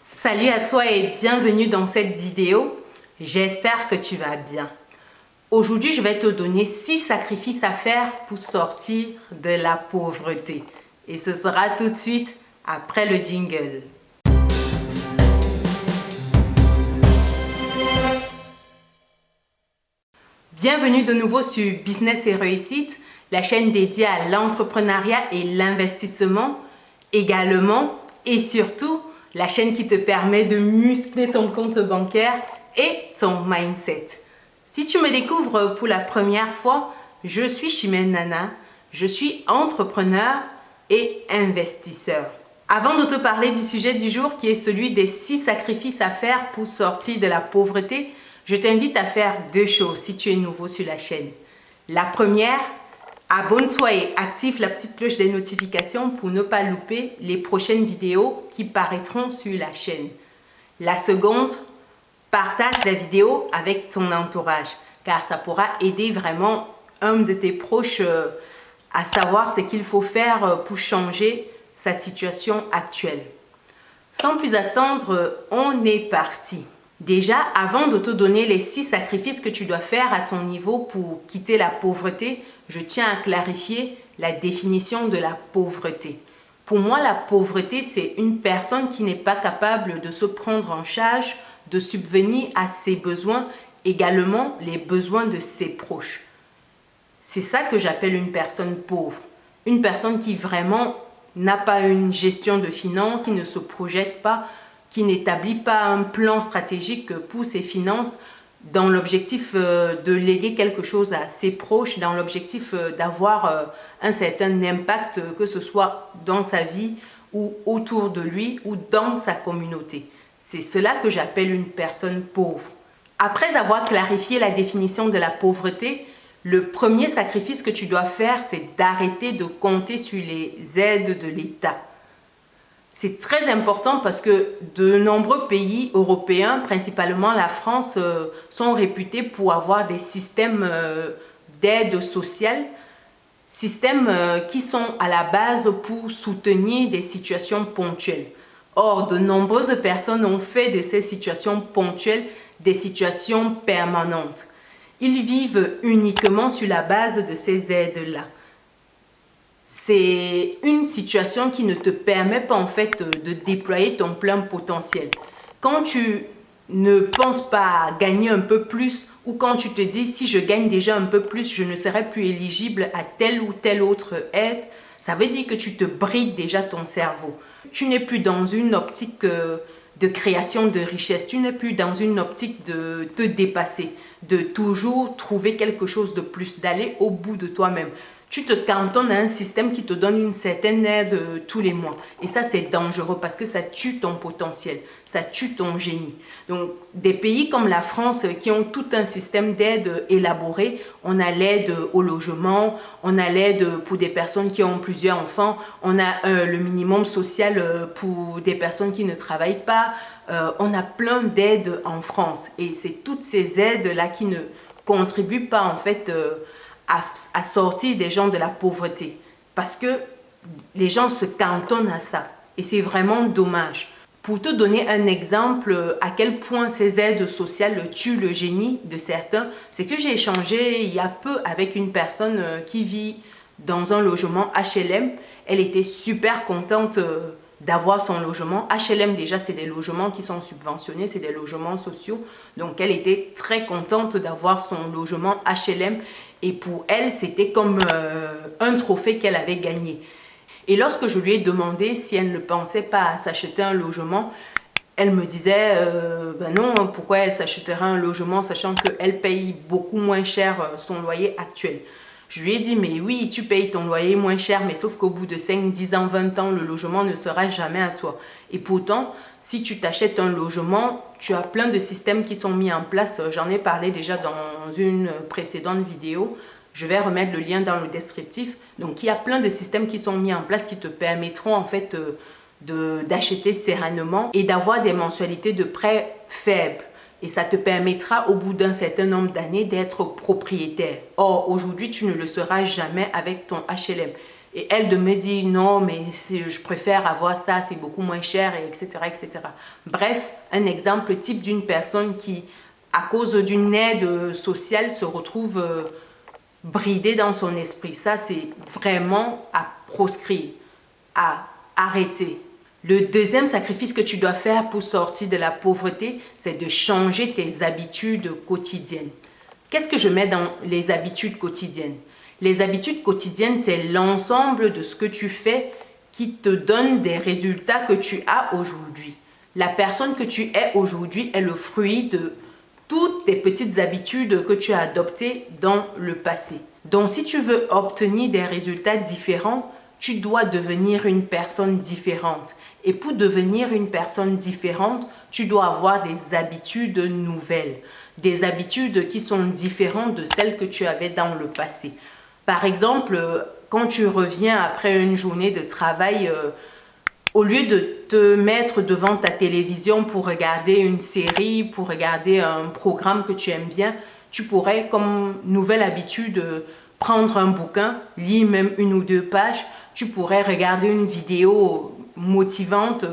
Salut à toi et bienvenue dans cette vidéo. J'espère que tu vas bien. Aujourd'hui, je vais te donner 6 sacrifices à faire pour sortir de la pauvreté. Et ce sera tout de suite après le jingle. Bienvenue de nouveau sur Business et Réussite, la chaîne dédiée à l'entrepreneuriat et l'investissement, également et surtout la chaîne qui te permet de muscler ton compte bancaire et ton mindset. Si tu me découvres pour la première fois, je suis Chimène Nana, je suis entrepreneur et investisseur. Avant de te parler du sujet du jour qui est celui des 6 sacrifices à faire pour sortir de la pauvreté, je t'invite à faire 2 choses si tu es nouveau sur la chaîne. La première, abonne-toi et active la petite cloche des notifications pour ne pas louper les prochaines vidéos qui paraîtront sur la chaîne. La seconde, partage la vidéo avec ton entourage car ça pourra aider vraiment un de tes proches à savoir ce qu'il faut faire pour changer sa situation actuelle. Sans plus attendre, on est parti. Déjà, avant de te donner les 6 sacrifices que tu dois faire à ton niveau pour quitter la pauvreté, je tiens à clarifier la définition de la pauvreté. Pour moi, la pauvreté, c'est une personne qui n'est pas capable de se prendre en charge, de subvenir à ses besoins, également les besoins de ses proches. C'est ça que j'appelle une personne pauvre. Une personne qui vraiment n'a pas une gestion de finances, qui ne se projette pas, qui n'établit pas un plan stratégique pour ses finances dans l'objectif de léguer quelque chose à ses proches, dans l'objectif d'avoir un certain impact, que ce soit dans sa vie ou autour de lui ou dans sa communauté. C'est cela que j'appelle une personne pauvre. Après avoir clarifié la définition de la pauvreté, le premier sacrifice que tu dois faire, c'est d'arrêter de compter sur les aides de l'État. C'est très important parce que de nombreux pays européens, principalement la France, sont réputés pour avoir des systèmes d'aide sociale, systèmes qui sont à la base pour soutenir des situations ponctuelles. Or, de nombreuses personnes ont fait de ces situations ponctuelles des situations permanentes. Ils vivent uniquement sur la base de ces aides-là. C'est une situation qui ne te permet pas en fait de déployer ton plein potentiel. Quand tu ne penses pas à gagner un peu plus ou quand tu te dis si je gagne déjà un peu plus, je ne serai plus éligible à telle ou telle autre aide, ça veut dire que tu te brides déjà ton cerveau. Tu n'es plus dans une optique de création de richesse, tu n'es plus dans une optique de te dépasser, de toujours trouver quelque chose de plus, d'aller au bout de toi-même. Tu te cantonnes à un système qui te donne une certaine aide tous les mois. Et ça, c'est dangereux parce que ça tue ton potentiel, ça tue ton génie. Donc, des pays comme la France qui ont tout un système d'aide élaboré, on a l'aide au logement, on a l'aide pour des personnes qui ont plusieurs enfants, on a le minimum social pour des personnes qui ne travaillent pas, on a plein d'aides en France. Et c'est toutes ces aides-là qui ne contribuent pas en fait à sortir des gens de la pauvreté parce que les gens se cantonnent à ça et c'est vraiment dommage. Pour te donner un exemple à quel point ces aides sociales tuent le génie de certains, c'est que j'ai échangé il y a peu avec une personne qui vit dans un logement HLM. Elle était super contente d'avoir son logement. HLM déjà c'est des logements qui sont subventionnés, c'est des logements sociaux. Donc elle était très contente d'avoir son logement HLM et pour elle c'était comme un trophée qu'elle avait gagné. Et lorsque je lui ai demandé si elle ne pensait pas à s'acheter un logement, elle me disait ben non, pourquoi elle s'achèterait un logement sachant qu'elle paye beaucoup moins cher son loyer actuel. Je lui ai dit, mais oui, tu payes ton loyer moins cher, mais sauf qu'au bout de 5, 10 ans, 20 ans, le logement ne sera jamais à toi. Et pourtant, si tu t'achètes un logement, tu as plein de systèmes qui sont mis en place. J'en ai parlé déjà dans une précédente vidéo. Je vais remettre le lien dans le descriptif. Donc, il y a plein de systèmes qui sont mis en place qui te permettront en fait d'acheter sereinement et d'avoir des mensualités de prêt faibles. Et ça te permettra au bout d'un certain nombre d'années d'être propriétaire. Or, aujourd'hui, tu ne le seras jamais avec ton HLM. et elle de me dire non, mais je préfère avoir ça, c'est beaucoup moins cher, etc., etc. Bref, un exemple type d'une personne qui, à cause d'une aide sociale, se retrouve bridée dans son esprit. Ça, c'est vraiment à proscrire, à arrêter. Le deuxième sacrifice que tu dois faire pour sortir de la pauvreté, c'est de changer tes habitudes quotidiennes. Qu'est-ce que je mets dans les habitudes quotidiennes? Les habitudes quotidiennes, c'est l'ensemble de ce que tu fais qui te donne des résultats que tu as aujourd'hui. La personne que tu es aujourd'hui est le fruit de toutes tes petites habitudes que tu as adoptées dans le passé. Donc, si tu veux obtenir des résultats différents, tu dois devenir une personne différente. Et pour devenir une personne différente, tu dois avoir des habitudes nouvelles, des habitudes qui sont différentes de celles que tu avais dans le passé. Par exemple, quand tu reviens après une journée de travail, au lieu de te mettre devant ta télévision pour regarder une série, pour regarder un programme que tu aimes bien, tu pourrais, comme nouvelle habitude, prendre un bouquin, lire même 1 ou 2 pages. Tu pourrais regarder une vidéo motivante,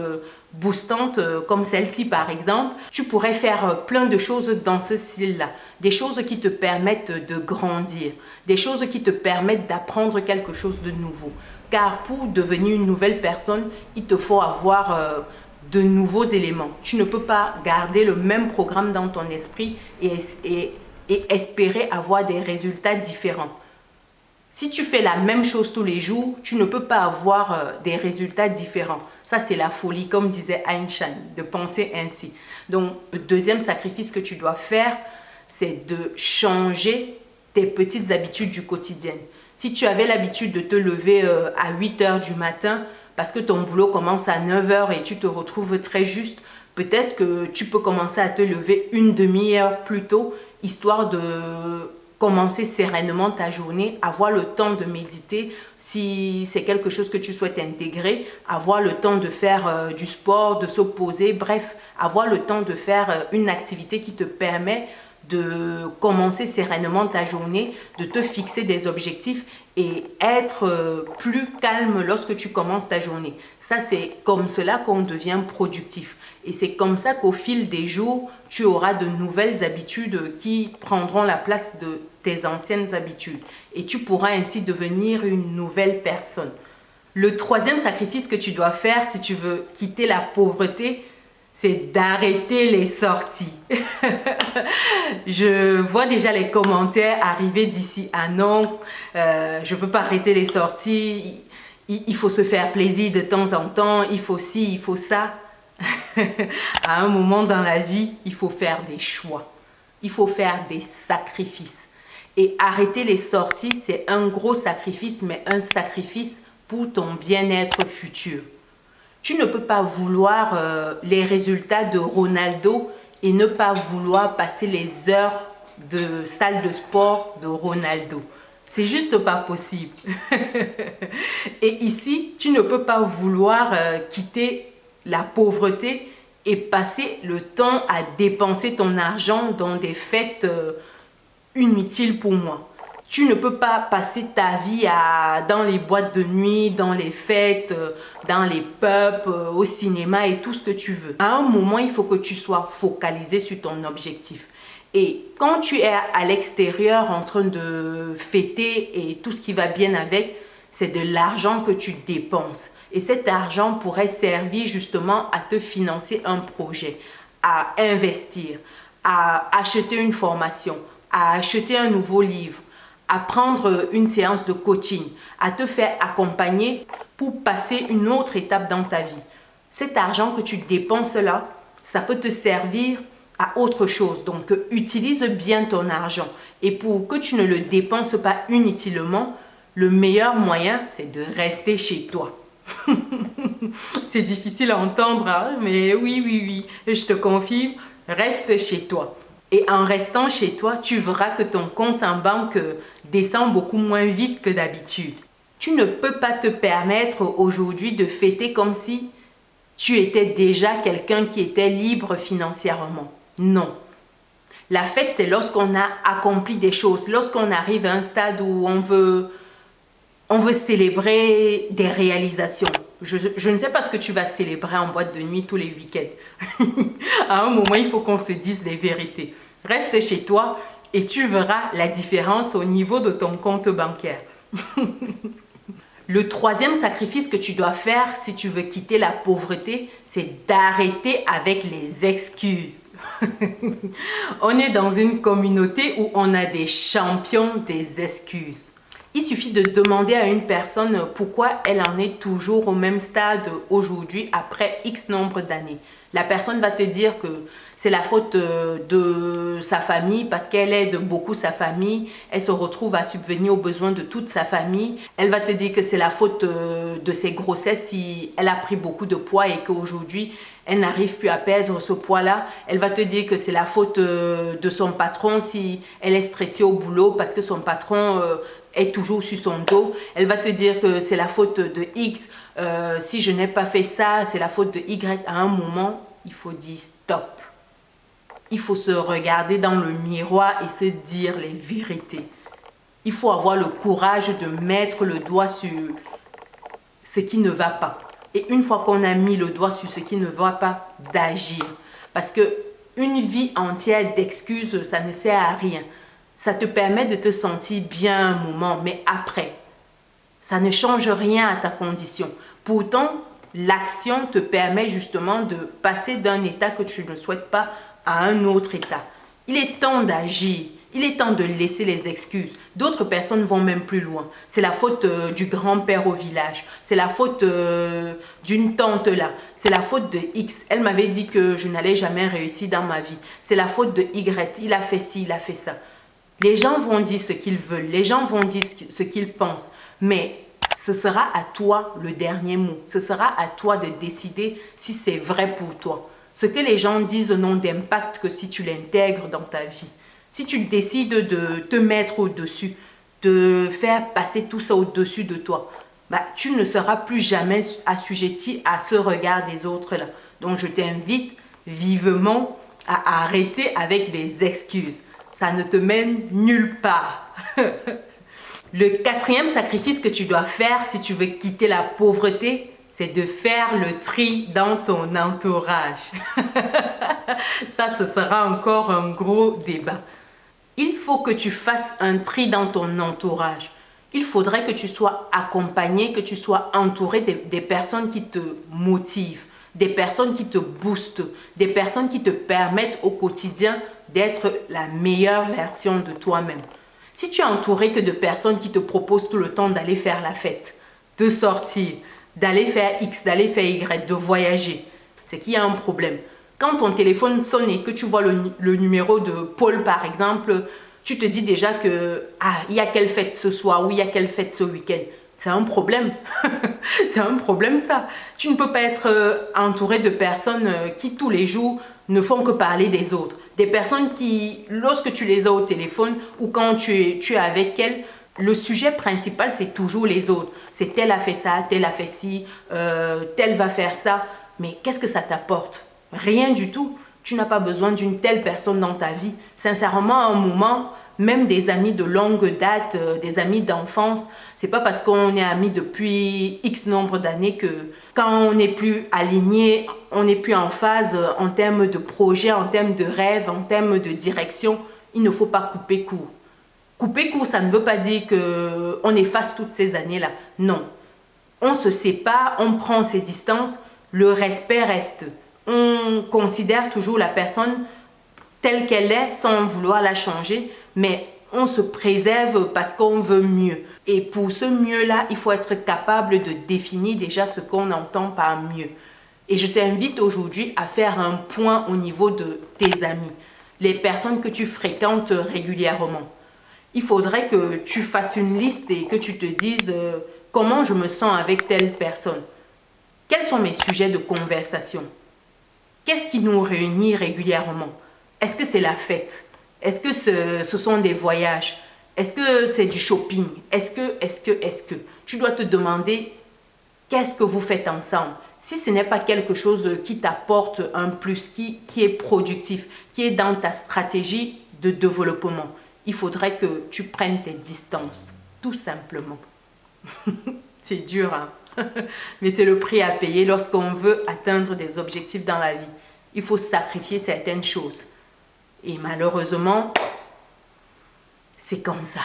boostante, comme celle-ci par exemple. Tu pourrais faire plein de choses dans ce style-là. Des choses qui te permettent de grandir. Des choses qui te permettent d'apprendre quelque chose de nouveau. Car pour devenir une nouvelle personne, il te faut avoir de nouveaux éléments. Tu ne peux pas garder le même programme dans ton esprit et espérer avoir des résultats différents. Si tu fais la même chose tous les jours, tu ne peux pas avoir des résultats différents. Ça, c'est la folie, comme disait Einstein, de penser ainsi. Donc, le deuxième sacrifice que tu dois faire, c'est de changer tes petites habitudes du quotidien. Si tu avais l'habitude de te lever à 8 heures du matin, parce que ton boulot commence à 9 heures et tu te retrouves très juste, peut-être que tu peux commencer à te lever une demi-heure plus tôt, histoire de commencer sereinement ta journée, avoir le temps de méditer, si c'est quelque chose que tu souhaites intégrer, avoir le temps de faire du sport, de s'opposer, bref, avoir le temps de faire une activité qui te permet de commencer sereinement ta journée, de te fixer des objectifs et être plus calme lorsque tu commences ta journée. Ça, c'est comme cela qu'on devient productif. Et c'est comme ça qu'au fil des jours, tu auras de nouvelles habitudes qui prendront la place de tes anciennes habitudes. Et tu pourras ainsi devenir une nouvelle personne. Le troisième sacrifice que tu dois faire si tu veux quitter la pauvreté, c'est d'arrêter les sorties. Je vois déjà les commentaires arriver d'ici. Ah non, je ne peux pas arrêter les sorties. Il faut se faire plaisir de temps en temps. Il faut ci, il faut ça. À un moment dans la vie, il faut faire des choix. Il faut faire des sacrifices. Et arrêter les sorties, c'est un gros sacrifice, mais un sacrifice pour ton bien-être futur. Tu ne peux pas vouloir les résultats de Ronaldo et ne pas vouloir passer les heures de salle de sport de Ronaldo. C'est juste pas possible. Et ici, tu ne peux pas vouloir quitter la pauvreté et passer le temps à dépenser ton argent dans des fêtes inutiles pour moi. Tu ne peux pas passer ta vie dans les boîtes de nuit, dans les fêtes, dans les pubs, au cinéma et tout ce que tu veux. À un moment, il faut que tu sois focalisé sur ton objectif. Et quand tu es à l'extérieur en train de fêter et tout ce qui va bien avec, c'est de l'argent que tu dépenses. Et cet argent pourrait servir justement à te financer un projet, à investir, à acheter une formation, à acheter un nouveau livre, à prendre une séance de coaching, à te faire accompagner pour passer une autre étape dans ta vie. Cet argent que tu dépenses là, ça peut te servir à autre chose. Donc, utilise bien ton argent. Et pour que tu ne le dépenses pas inutilement, le meilleur moyen, c'est de rester chez toi. C'est difficile à entendre, hein? Mais oui, je te confirme, reste chez toi. Et en restant chez toi, tu verras que ton compte en banque descend beaucoup moins vite que d'habitude. Tu ne peux pas te permettre aujourd'hui de fêter comme si tu étais déjà quelqu'un qui était libre financièrement. Non. La fête, c'est lorsqu'on a accompli des choses, lorsqu'on arrive à un stade où on veut On veut célébrer des réalisations. Je ne sais pas ce que tu vas célébrer en boîte de nuit tous les week-ends. À un moment, il faut qu'on se dise les vérités. Reste chez toi et tu verras la différence au niveau de ton compte bancaire. Le troisième sacrifice que tu dois faire si tu veux quitter la pauvreté, c'est d'arrêter avec les excuses. On est dans une communauté où on a des champions des excuses. Il suffit de demander à une personne pourquoi elle en est toujours au même stade aujourd'hui après X nombre d'années. La personne va te dire que c'est la faute de sa famille parce qu'elle aide beaucoup sa famille. Elle se retrouve à subvenir aux besoins de toute sa famille. Elle va te dire que c'est la faute de ses grossesses si elle a pris beaucoup de poids et qu'aujourd'hui, elle n'arrive plus à perdre ce poids-là. Elle va te dire que c'est la faute de son patron si elle est stressée au boulot parce que son patron est toujours sur son dos. Elle va te dire que c'est la faute de X. Si je n'ai pas fait ça, c'est la faute de Y. À un moment, il faut dire stop. Il faut se regarder dans le miroir et se dire les vérités. Il faut avoir le courage de mettre le doigt sur ce qui ne va pas. Et une fois qu'on a mis le doigt sur ce qui ne va pas, d'agir. Parce que une vie entière d'excuses, ça ne sert à rien. Ça te permet de te sentir bien un moment, mais après, ça ne change rien à ta condition. Pourtant, l'action te permet justement de passer d'un état que tu ne souhaites pas à un autre état. Il est temps d'agir. Il est temps de laisser les excuses. D'autres personnes vont même plus loin. C'est la faute du grand-père au village. C'est la faute d'une tante là. C'est la faute de X. Elle m'avait dit que je n'allais jamais réussir dans ma vie. C'est la faute de Y. Il a fait ci, il a fait ça. Les gens vont dire ce qu'ils veulent. Les gens vont dire ce qu'ils pensent. Mais ce sera à toi le dernier mot. Ce sera à toi de décider si c'est vrai pour toi. Ce que les gens disent n'ont d'impact que si tu l'intègres dans ta vie. Si tu décides de te mettre au-dessus, de faire passer tout ça au-dessus de toi, tu ne seras plus jamais assujetti à ce regard des autres là. Donc je t'invite vivement à arrêter avec les excuses. Ça ne te mène nulle part. Le quatrième sacrifice que tu dois faire si tu veux quitter la pauvreté, c'est de faire le tri dans ton entourage. Ça, ce sera encore un gros débat. Il faut que tu fasses un tri dans ton entourage. Il faudrait que tu sois accompagné, que tu sois entouré des personnes qui te motivent, des personnes qui te boostent, des personnes qui te permettent au quotidien d'être la meilleure version de toi-même. Si tu es entouré que de personnes qui te proposent tout le temps d'aller faire la fête, de sortir, d'aller faire X, d'aller faire Y, de voyager, c'est qu'il y a un problème. Quand ton téléphone sonne et que tu vois le numéro de Paul par exemple, tu te dis déjà que il y a quelle fête ce soir ou il y a quelle fête ce week-end. C'est un problème. C'est un problème ça. Tu ne peux pas être entouré de personnes qui tous les jours ne font que parler des autres. Des personnes qui, lorsque tu les as au téléphone ou quand tu es avec elles, le sujet principal c'est toujours les autres. C'est tel a fait ça, tel a fait ci, tel va faire ça. Mais qu'est-ce que ça t'apporte? Rien du tout. Tu n'as pas besoin d'une telle personne dans ta vie. Sincèrement, à un moment, même des amis de longue date, des amis d'enfance, c'est pas parce qu'on est amis depuis X nombre d'années que quand on n'est plus aligné, on n'est plus en phase en termes de projet, en termes de rêve, en termes de direction, il ne faut pas couper court. Couper court, ça ne veut pas dire qu'on efface toutes ces années-là. Non. On se sépare, on prend ses distances, le respect reste. On considère toujours la personne telle qu'elle est sans vouloir la changer, mais on se préserve parce qu'on veut mieux. Et pour ce mieux-là, il faut être capable de définir déjà ce qu'on entend par mieux. Et je t'invite aujourd'hui à faire un point au niveau de tes amis, les personnes que tu fréquentes régulièrement. Il faudrait que tu fasses une liste et que tu te dises comment je me sens avec telle personne. Quels sont mes sujets de conversation? Qu'est-ce qui nous réunit régulièrement? Est-ce que c'est la fête? Est-ce que ce sont des voyages? Est-ce que c'est du shopping? Est-ce que? Tu dois te demander qu'est-ce que vous faites ensemble? Si ce n'est pas quelque chose qui t'apporte un plus, qui est productif, qui est dans ta stratégie de développement, il faudrait que tu prennes tes distances, tout simplement. C'est dur, hein? Mais c'est le prix à payer lorsqu'on veut atteindre des objectifs dans la vie. Il faut sacrifier certaines choses. Et malheureusement, c'est comme ça.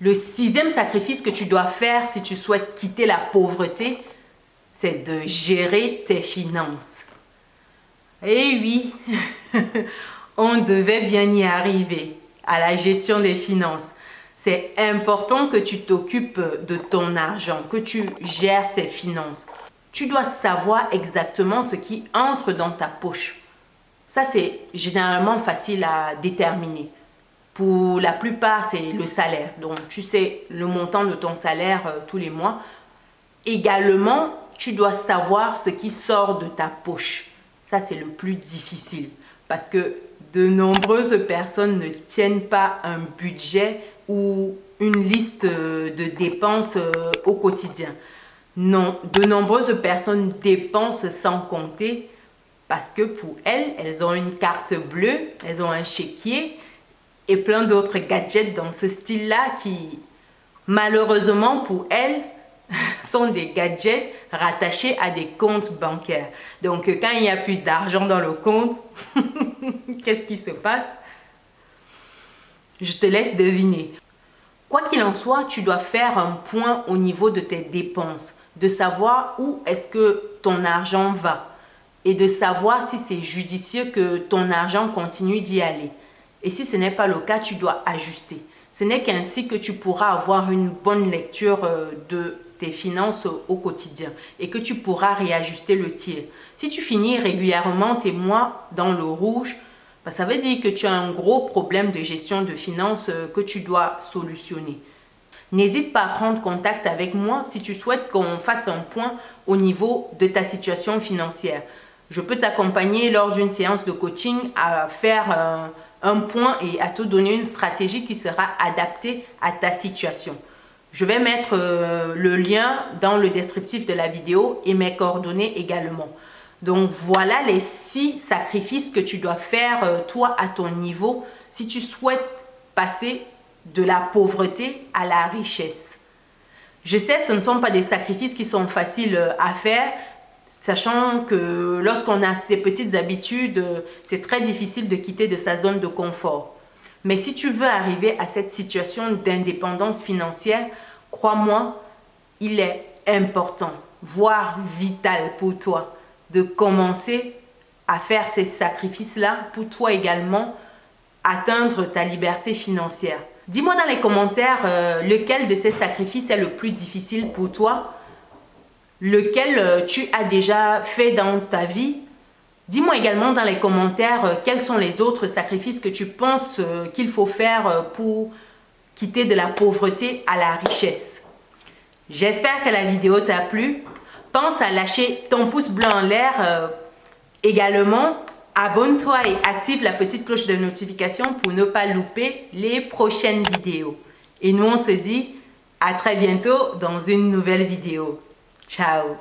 Le 6e sacrifice que tu dois faire si tu souhaites quitter la pauvreté, c'est de gérer tes finances. Eh oui, on devait bien y arriver à la gestion des finances. C'est important que tu t'occupes de ton argent, que tu gères tes finances. Tu dois savoir exactement ce qui entre dans ta poche. Ça, c'est généralement facile à déterminer. Pour la plupart, c'est le salaire. Donc, tu sais le montant de ton salaire tous les mois. Également, tu dois savoir ce qui sort de ta poche. Ça, c'est le plus difficile parce que de nombreuses personnes ne tiennent pas un budget ou une liste de dépenses au quotidien. Non, de nombreuses personnes dépensent sans compter parce que pour elles, elles ont une carte bleue, elles ont un chéquier et plein d'autres gadgets dans ce style-là qui, malheureusement pour elles, sont des gadgets rattachés à des comptes bancaires. Donc, quand il n'y a plus d'argent dans le compte, qu'est-ce qui se passe? Je te laisse deviner. Quoi qu'il en soit, tu dois faire un point au niveau de tes dépenses, de savoir où est-ce que ton argent va et de savoir si c'est judicieux que ton argent continue d'y aller. Et si ce n'est pas le cas, tu dois ajuster. Ce n'est qu'ainsi que tu pourras avoir une bonne lecture de tes finances au quotidien et que tu pourras réajuster le tir. Si tu finis régulièrement tes mois dans le rouge, ça veut dire que tu as un gros problème de gestion de finances que tu dois solutionner. N'hésite pas à prendre contact avec moi si tu souhaites qu'on fasse un point au niveau de ta situation financière. Je peux t'accompagner lors d'une séance de coaching à faire un point et à te donner une stratégie qui sera adaptée à ta situation. Je vais mettre le lien dans le descriptif de la vidéo et mes coordonnées également. Donc voilà les 6 sacrifices que tu dois faire toi à ton niveau si tu souhaites passer de la pauvreté à la richesse. Je sais, ce ne sont pas des sacrifices qui sont faciles à faire, sachant que lorsqu'on a ces petites habitudes, c'est très difficile de quitter de sa zone de confort. Mais si tu veux arriver à cette situation d'indépendance financière, crois-moi, il est important, voire vital pour toi, de commencer à faire ces sacrifices-là pour toi également atteindre ta liberté financière. Dis-moi dans les commentaires lequel de ces sacrifices est le plus difficile pour toi, lequel tu as déjà fait dans ta vie. Dis-moi également dans les commentaires quels sont les autres sacrifices que tu penses qu'il faut faire pour quitter de la pauvreté à la richesse. J'espère que la vidéo t'a plu. Pense à lâcher ton pouce bleu en l'air. Également, abonne-toi et active la petite cloche de notification pour ne pas louper les prochaines vidéos. Et nous, on se dit à très bientôt dans une nouvelle vidéo. Ciao!